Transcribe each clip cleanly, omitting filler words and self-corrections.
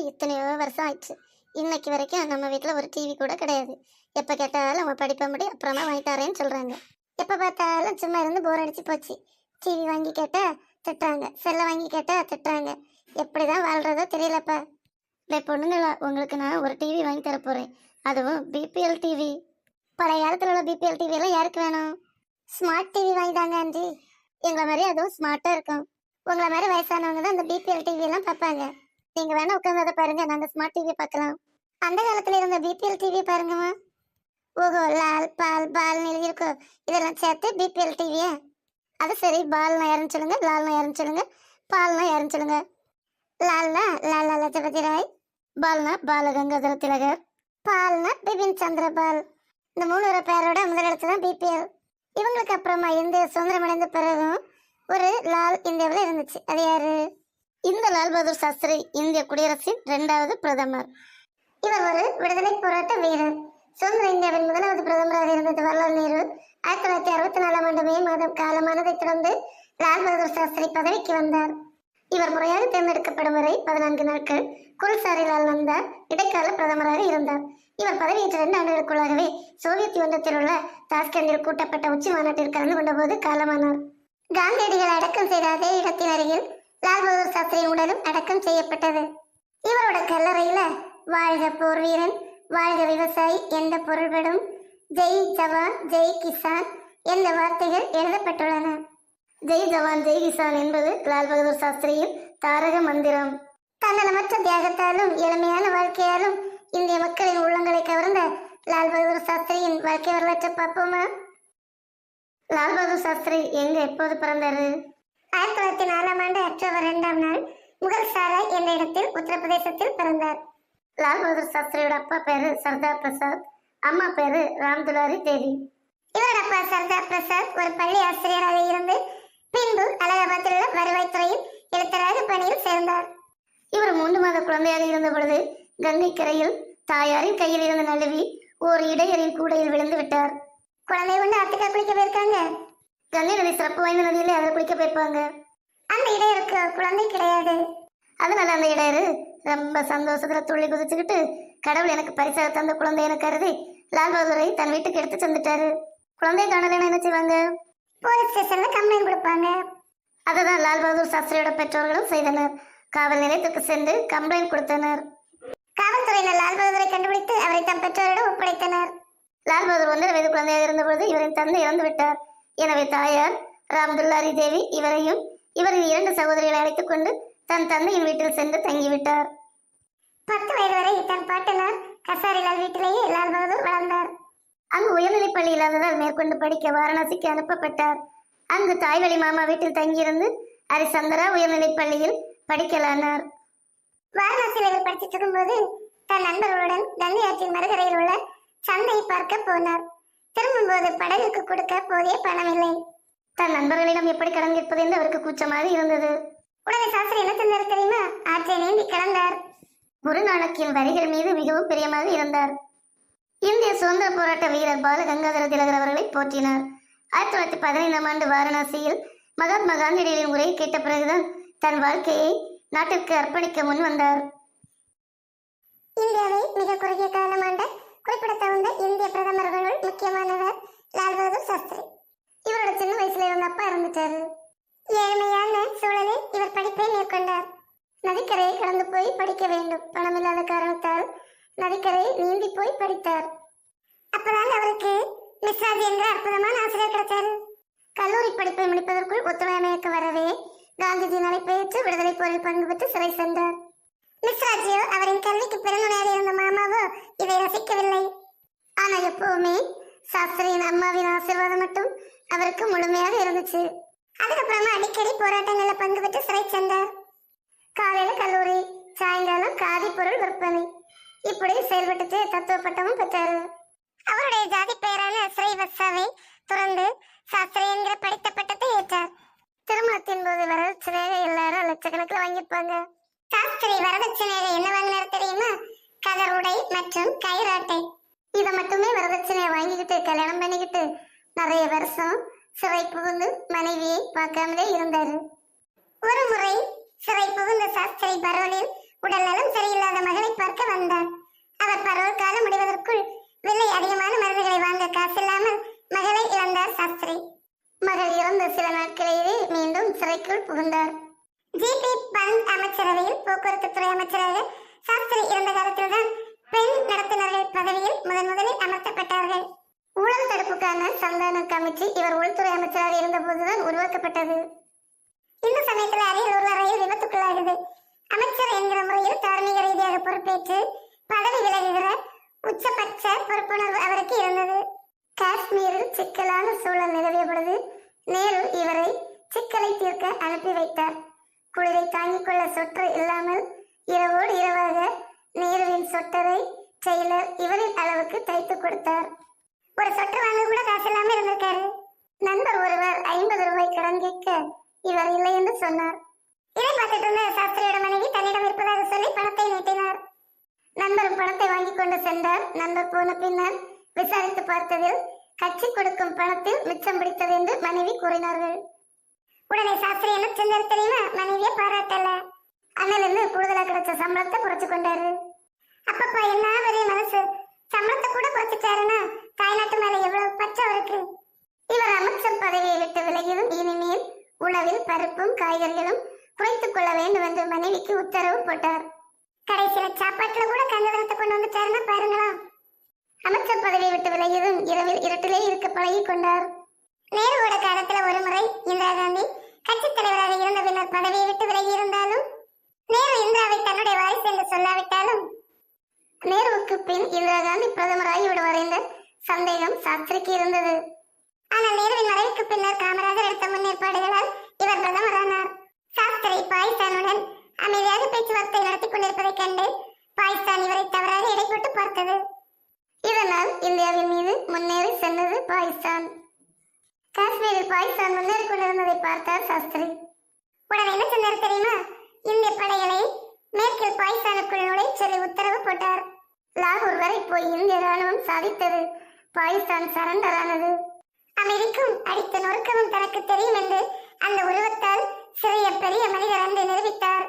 இத்தனையோ வருஷம் ஆயிடுச்சு. இன்னைக்கு வரைக்கும் நம்ம வீட்டில் ஒரு டிவி கூட கிடையாது. எப்போ கேட்டாலும் அவங்க படிப்பை முடி அப்புறமா வாங்கி தரேன்னு சொல்கிறாங்க. எப்போ பார்த்தாலும் சும்மா இருந்து போர் அடிச்சு போச்சு. டிவி வாங்கி கேட்டால் திட்டுறாங்க, செல்லை வாங்கி கேட்டால் திட்டுறாங்க. எப்படி தான் வாழ்கிறதோ தெரியலப்பா. இல்லை பொண்ணுங்களா, உங்களுக்கு நான் ஒரு டிவி வாங்கி தர போகிறேன். அதுவும் பிபிஎல் டிவி. பழைய காலத்தில் உள்ள பிபிஎல் டிவியெல்லாம் யாருக்கு வேணும்? ஸ்மார்ட் டிவி வாங்கிட்டாங்க ஆண்டி. எங்களை மாதிரி அதுவும் ஸ்மார்ட்டாக இருக்கும். உங்களை மாதிரி வயசானவங்க தான் இந்த பிபிஎல் டிவியெல்லாம் பார்ப்பாங்க. நீங்கள் வேணா உட்காந்து அதை பாருங்க, நாங்கள் ஸ்மார்ட் டிவி பார்க்கலாம். அந்த காலத்தில் இருந்த பிபிஎல் டிவி பாருங்கம்மா. ஓஹோ, லால் பால் பால்னு எழுதியிருக்கோ, இதெல்லாம் சேர்த்து பிபிஎல் டிவியா? அது சரி, பால்னா யாருன்னு சொல்லுங்க, லால்னா யாருன்னு சொல்லுங்க, பால்னா யாருன்னு சொல்லுங்க. லால்னா லாலா லஜபதி ராய், பால்னா பாலகங்காதர திலகர், பால்னா பிபின் சந்திர பால். இந்த 3 பேரோட முதலிடத்துல தான் பிபிஎல். இவங்களுக்கு அப்புறமா இந்திய சுதந்திரம் அடைந்த பிறகும் ஒரு லால் இந்தியாவில் இருந்துச்சு. அது யாரு? இந்த லால் பகதூர் சாஸ்திரி இந்திய குடியரசின் 2வது பிரதமர். இவர் ஒரு விடுதலை போராட்ட வீரர். சுதந்திர இந்தியாவின் 1வது பிரதமராக இருந்த ஜவஹர்லால் நேரு 1964ஆம் ஆண்டு மே மாதம் காலமானதை தொடர்ந்து லால் பகதூர் சாஸ்திரி பதவிக்கு வந்தார். இவர் முறையாக தேர்ந்தெடுக்கப்படும் வரை 14 நாட்கள் குல்சாரிலால் நந்தா இடைக்கால பிரதமராக இருந்தார். இவர் பதவியேற்ற 2 ஆண்டுகளுக்குள்ளாகவே சோவியத் ஒன்றியத்தில் உள்ள தாஸ்கண்டில் கூட்டப்பட்ட உச்சி மாநாட்டில் கலந்து கொண்ட போது காலமானார். காந்தியடிகள் அடக்கம் செய்த அதே இடத்தின் அருகில் லால் பகதூர் சாஸ்திரியின் உடலும் அடக்கம் செய்யப்பட்டது. இவரோட கல்லறையில வாழ்க போர் வீரன், வாழ்க விவசாயி என்ற பொருள்படும் ஜெய் ஜவான் ஜெய் கிசான் என்ற வார்த்தைகள் எழுதப்பட்டுள்ளன. ஜெய் ஜவான் ஜெய் கிசான் என்பது லால் பகதூர் சாஸ்திரியின் தாரக மந்திரம். தன்னலமற்ற தியாகத்தாலும் எளிமையான வாழ்க்கையாலும் இந்திய மக்களின் உள்ளங்களை கவர்ந்த லால் பகதூர் சாஸ்திரியின் வாழ்க்கை வரலாற்றை பார்ப்போமா? லால் பகதூர் சாஸ்திரி எங்க எப்போது பிறந்தாரு? 1904ஆம் ஆண்டு அக்டோபர் 2ஆம் நாள் முகல் சாராய் என்ற இடத்தில் உத்தரப்பிரதேசத்தில் பிறந்தார். லால் பகதூர் சாஸ்திரியோட அப்பா பேரு சர்தார் பிரசாத், அம்மா பேரு ராம்துலாரி தேவி. இவரோட அப்பா சர்தார் பிரசாத் ஒரு பள்ளி ஆசிரியராக இருந்து பின்பு அலகாபாத்தில் உள்ள வருவாய்த்துறையில் எழுத்தராக பணியில் சேர்ந்தார். இவர் 3 மாத குழந்தையாக இருந்த பொழுது கங்கை கரையில் தாயாரின் கையில் இருந்து நழுவி ஓர் இடையரின் கூடையில் விழுந்து விட்டார். குழந்தை கொண்டு ஆத்துக்கா குளிக்க போயிருக்காங்க. கங்கை நதி சிறப்பு வாய்ந்த நதியிலே அதில் குளிக்க போயிருப்பாங்க. அந்த இடையருக்கு குழந்தை கிடையாது. அதனால அந்த இடையரு ரொம்ப சந்தோஷத்துல துள்ளி குதிச்சுக்கிட்டு கடவுள் எனக்கு பரிசாக தந்த குழந்தைன்னு கருதி லால் பகதூரை தன் வீட்டுக்கு எடுத்து சென்றுட்டாரு. குழந்தைய காணலைன்னா என்ன செய்வாங்க? போலீஸ் ஸ்டேஷன்ல கம்ப்ளைண்ட் கொடுப்பாங்க. அததான் லால் பகதூர் சாஸ்திரியோட பெற்றோர்களும் செய்தனர். காவல் நிலையத்துக்கு சென்று கம்ப்ளைண்ட் கொடுத்தனர். காவல்துறையினர் லால் பகதூரை கண்டுபிடித்து அவரை தம் பெற்றோரிடம் ஒப்படைத்தனர். லால் பகதூர் 1 வயது குழந்தையாக இருந்தபோது இவரின் தந்தை இறந்து விட்டார். எனவே தாயார் ராம்துல்லாரி தேவி இவரையும் இவரின் 2 சகோதரிகளை அழைத்துக் கொண்டு தன் தந்தையின் வீட்டில் சென்று தங்கிவிட்டார். 10 வயது வரை தன் பாட்டனார் கசாரிலால் வீட்டிலேயே லால் பகதூர் வளர்ந்தார். அங்கு உயர்நிலை பள்ளி இல்லாததால் மேற்கொண்டு படிக்க வாரணாசிக்கு அனுப்பப்பட்டார். அங்கு தாய்வழி மாமா வீட்டில் தங்கியிருந்து ஹரிசந்திரா உயர்நிலை பள்ளியில் படிக்கலானார். வாரணாசியில் இவர் படிச்சுட்டு இருக்கும்போது தன் நண்பர்களுடன் கங்கை ஆற்றின் மறுகரையில் உள்ள சந்தையை பார்க்க போனார். திரும்பும்போது படகுக்கு கொடுக்க போதிய பணம் இல்லை. தன் நண்பர்களிடம் எப்படி கடன் கேட்பது என்று அவருக்கு கூச்சமாக இருந்தது. உடனே சாஸ்திரி என்ன தந்தார் தெரியுமா? ஆற்றை நீந்தி கடந்தார். குரு நானக்கின் வரிகள் மீது மிகவும் பிரியமாக இருந்தார். இந்திய சுதந்திர போராட்ட வீரர் பால கங்காதர திலகர் அவர்களை போற்றினார். 1915ஆம் ஆண்டு வாரணாசியில் மகாத்மா காந்தியடிகளின் உரையை கேட்ட பிறகுதான் தன் வாழ்க்கையை நாட்டிற்கு அர்ப்பணிக்க முன் வந்தார். இந்தியாவை மிக குறுகிய காலம் ஆண்ட குறிப்பிடத்தகுந்த இந்திய பிரதமர்களுள் முக்கியமானவர் லால் பகதூர் சாஸ்திரி. இவரோட சின்ன வயசுல இவங்க அப்பா இறந்துட்டாரு. ஏழ்மையான சூழலில் இவர் படிப்பை மேற்கொண்டார். நதிக்கரையை கடந்து போய் படிக்க வேண்டும். பணமில்லாத காரணத்தால் நதிக்கரையை நீந்தி போய் படித்தார். அப்பதான் அவருக்கு மிஸ்ராஜி என்ற அற்புதமான ஆசிரியர் கிடைத்தார். கல்லூரி படிப்பை முடிப்பதற்குள் ஒத்துழையாமை இயக்க வரவே காந்திஜியின் அழைப்பை ஏற்று விடுதலை போரில் பங்கு பெற்று சிறை சென்றார். மிஸ்ராஜியோ அவரின் கல்விக்கு பெருந்துணையாக இருந்த மாமாவோ இதை ரசிக்கவில்லை. ஆனால் எப்பவுமே சாஸ்திரியின் அம்மாவின் ஆசீர்வாதம் மட்டும் அவருக்கு முழுமையாக இருந்துச்சு. அதுக்கப்புறமா அடிக்கடி போராட்டங்கள்ல பங்கு பெற்று சிறை சென்றார். காலையில கல்லூரி, சாயங்காலம் காதி பொருள் விற்பனை, இப்படி செயல்பட்டு தத்துவ பட்டமும் பெற்றாரு. அவருடைய ஜாதி பெயரான ஸ்ரீவத்சாவை துறந்து சாஸ்திரி என்கிற படித்த பட்டத்தை ஏற்றார். திருமணத்தின் போது வரதட்சணையாக எல்லாரும் லட்சக்கணக்கில் வாங்கியிருப்பாங்க. சாஸ்திரி வரதட்சணையாக என்ன வாங்கினார் தெரியுமா? கதர் உடை மற்றும் கயிறாட்டை. இதை மட்டுமே வரதட்சணையை வாங்கிக்கிட்டு கல்யாணம் பண்ணிக்கிட்டு நிறைய வருஷம் சிறை புகுந்து மனைவியை பார்க்காமலே இருந்தாரு. ஒரு முறை சிறை புகுந்த சாஸ்திரி பரோலில் உடல் நலம் சரியில்லாத மகளை பார்க்க வந்தார். அவர் பரவல் காலம் முடிவதற்குள் விலை அதிகமான மருந்துகளை வாங்க காசில்லாமல் மகளை இழந்தார் சாஸ்திரி. மகள் இறந்த சில நாட்களிலேயே மீண்டும் சிறைக்குள் புகுந்தார். ஜிபி பந்த் அமைச்சரவையில் போக்குவரத்து துறை அமைச்சராக சாஸ்திரி இருந்த காலத்தில்தான் பெண் நடத்துனர்கள் பதவியில் முதலில் அமர்த்தப்பட்டார்கள். ஊழல் தடுப்புக்கான சந்தான கமிட்டி இவர் உள்துறை அமைச்சராக இருந்த போதுதான் உருவாக்கப்பட்டது. இந்த சமயத்தில் அரியலூர் ரயில் விபத்துக்குள்ளாகுது. அமைச்சர் என்கிற முறையில் தார்மீக ரீதியாக பொறுப்பேற்று பதவி விலகுகிற உச்சபட்ச பொறுப்புணர்வு அவருக்கு இருந்தது. காஷ்மீரில் சிக்கலான சூழல் நிலவிய பொழுது நேரு இவரை சிக்கலை தீர்க்க அனுப்பி வைத்தார். குளிரை தாங்கிக் கொள்ள சொற்று இல்லாமல் இரவோடு இரவாக நேருவின் சொட்டரை டெய்லர் இவரின் அளவுக்கு தைத்து கொடுத்தார். ஒரு சொட்டு வாங்க கூட காசு இல்லாம இருந்திருக்காரு. நண்பர் ஒருவர் 50 ரூபாய் கடன் கேட்க இவர் இல்லை என்று சொன்னார். இதை பார்த்துட்டு இருந்த சாஸ்திரியோட மனைவி தன்னிடம் இருப்பதாக சொல்லி பணத்தை நீட்டினார். நண்பரும் பணத்தை வாங்கி கொண்டு சென்றார். நண்பர் போன பின்னர் விசாரித்து பார்த்ததில் கட்சி கொடுக்கும் பணத்தில் மிச்சம் பிடித்தது என்று மனைவி கூறினார்கள். உடனே சாஸ்திரி என்ன செஞ்சார் தெரியுமா? மனைவியை பாராட்டல. அண்ணிலிருந்து கூடுதலா கிடைச்ச சம்பளத்தை குறைச்சு கொண்டாரு. அப்பப்பா என்ன பெரிய மனசு, சம்பளத்தை கூட குறைச்சிட்டாருன்னா தாய்நாட்டு மேல எவ்வளவு பச்சை இருக்கு. இவர் அமைச்சர் பதவியை விட்டு விலகியதும் இனிமேல் உணவில் பருப்பும் காய்கறிகளும் குறைத்துக் கொள்ள வேண்டும் என்று மனைவிக்கு உத்தரவு போட்டார். கடைசியில சாப்பாட்டுல கூட கஞ்சதனத்தை கொண்டு வந்துட்டாருன்னா பாருங்களா. அமைச்சர் பதவியை விட்டு விலகியதும் இரவில் இருட்டிலே இருக்க பழகி கொண்டார். நேருவோட காலத்துல ஒரு முறை இந்திரா காந்தி கட்சி தலைவராக இருந்த பின்னர் பதவியை விட்டு விலகி இருந்தாலும் நேரு இந்திராவை தன்னுடைய வாரிசு என்று சொல்லாவிட்டாலும் நேருவுக்கு பின் இந்திரா காந்தி பிரதமராகி விடுவார் என்ற சந்தேகம் சாஸ்திரிக்கு இருந்தது. ஆனால் நேருவின் மறைவுக்கு பின்னர் காமராஜர் எடுத்த முன்னேற்பாடுகளால் இவர் பிரதமரானார். சாஸ்திரி பாகிஸ்தானுடன் அமைதியாக பேச்சுவார்த்தை நடத்தி கொண்டிருப்பதைக் கண்டு பாகிஸ்தான் இவரை தவறாக எடை போட்டு பார்த்தது. இதனால் இந்தியாவின் மீது முன்னேறி சென்றது பாகிஸ்தான். காஷ்மீரில் பாகிஸ்தான் முன்னேறி கொண்டிருந்ததை பார்த்தார் சாஸ்திரி. உடனே என்ன சொன்னார் தெரியுமா? இந்திய படைகளை மேற்கில் பாகிஸ்தானுக்குள் நுழைய சொல்லி உத்தரவு போட்டார். லாகூர் வரை போய் இந்திய ராணுவம் சாதித்தது. பாகிஸ்தான் சரண்டர் ஆனது. அமெரிக்கும் அடித்து நொறுக்கவும் தனக்கு தெரியும் என்று அந்த உருவத்தால் சிறிய பெரிய மனிதர் என்று நிரூபித்தார்.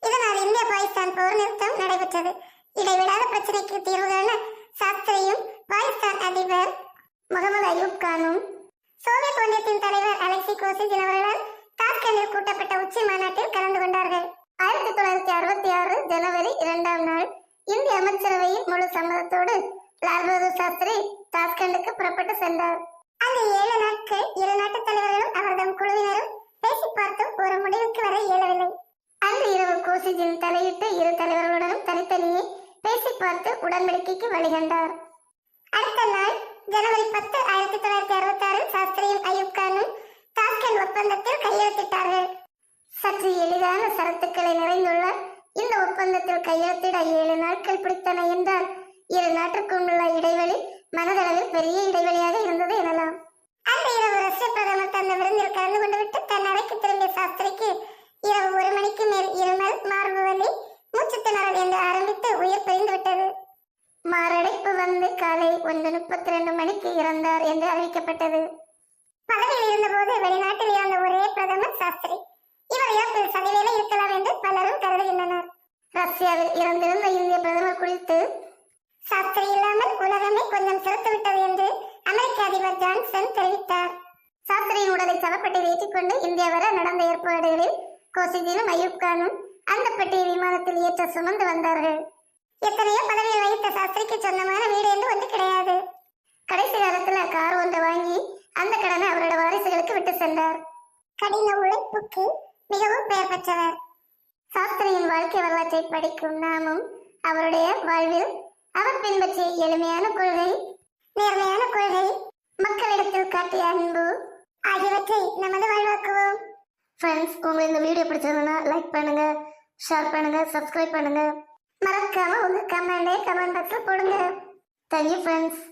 இதனால் இந்திய பாகிஸ்தான் போர் நிறுத்தம் நடைபெற்றது. இடைவிடாத பிரச்சனைக்கு தீர்வு காண சாஸ்திரியும் பாகிஸ்தான் அதிபர் முகமது அயூப் கானும் சோவியத் ஒன்றியத்தின் தலைவர் அலெக்சி கோசிஜின் அவர்களால் தாஷ்கண்டில் கூட்டப்பட்ட உச்சி மாநாட்டில் கலந்து கொண்டார்கள். 1966 ஜனவரி 2ஆம் நாள் இந்திய அமைச்சரவையின் முழு சம்மதத்தோடு லால் பகதூர் சாஸ்திரி தாஷ்கண்டுக்கு புறப்பட்டு சென்றார். அந்த 7 நாட்கள் இரு நாட்டு தலைவர்களும் அவர்தம் குழுவினரும் பேசி பார்த்தும் ஒரு முடிவுக்கு வர இயலவில்லை. அன்று இரவு கோசிஜின் தலையிட்டு இரு தலைவர்களுடனும் தனித்தனியே பேசி பார்த்து உடன்படிக்கைக்கு வழிகண்டார். அடுத்த நாள் ஜனவரி 10, 1966 சாஸ்திரியும் அயூப் கானும் தாஷ்கண்ட் ஒப்பந்தத்தில் கையெழுத்திட்டார்கள். சற்று எளிதான சரத்துக்களை நிறைந்துள்ள இந்த ஒப்பந்தத்தில் கையெழுத்திட 7 நாட்கள் பிடித்தன என்றால் இரு நாட்டிற்கும் உள்ள இடைவெளி மனதளவில் பெரிய இடைவெளியாக இருந்தது எனலாம். அந்த இரவு ரஷ்ய பிரதமர் தந்த விருந்தில் கலந்து கொண்டு விட்டு தன் அறைக்கு திரும்பிய சாஸ்திரிக்கு இரவு 1 மணிக்கு மேல் இருமல், மார்பு வலி, மூச்சு திணறல் என்று ஆரம்பித்து உயிர் பிரிந்து விட்டது. மாரடைப்பு வந்து காலை 1:32 மணிக்கு இறந்தார் என்று அறிவிக்கப்பட்டது. பதவியில் இருந்தபோது வெளிநாட்டில் இருந்த ஒரே பிரதமர் சாஸ்திரி. இவர் இறப்பில் சதிவேலை இருக்கலாம் என்று பலரும் கருதுகின்றனர். ரஷ்யாவில் இறந்திருந்த இந்திய பிரதமர் குறித்து சாஸ்திரி இல்லாமல் உலகமே கொஞ்சம் சிறத்து விட்டது என்று அமெரிக்க அதிபர் ஜான்சன் தெரிவித்தார். சாஸ்திரியின் உடலை சவப்பட்டியில் ஏற்றிக்கொண்டு இந்தியா வர நடந்த ஏற்பாடுகளில் கோசிஜினும் அயூப் கானும் அந்த பெட்டியை விமானத்தில் ஏற்ற சுமந்து வந்தார்கள். எத்தனையோ பதவியில் வகித்த சாஸ்திரிக்கு சொந்தமான வீடு என்று ஒன்று கிடையாது. கடைசி காலத்துல கார் ஒன்றை வாங்கி அந்த கடனை அவரோட வாரிசுகளுக்கு விட்டு சென்றார். கடின உழைப்புக்கு மிகவும் பெயர் பெற்றவர். சாஸ்திரியின் வாழ்க்கை வரலாற்றை படிக்கும் நாமும் அவருடைய வாழ்வில் அவர் பின்பற்றிய எளிமையான கொள்கை, நேர்மையான கொள்கை, மக்களிடத்தில் காட்டிய அன்பு ஆகியவற்றை நமது வாழ்வாக்குவோம். ஃப்ரெண்ட்ஸ், உங்களுக்கு இந்த வீடியோ பிடிச்சதுன்னா லைக் பண்ணுங்க, ஷேர் பண்ணுங்க, சப்ஸ்கிரைப் பண்ணுங்க. மறக்காம உங்க கமெண்ட் பாக்ஸ்ல போடுங்க. Thank you friends.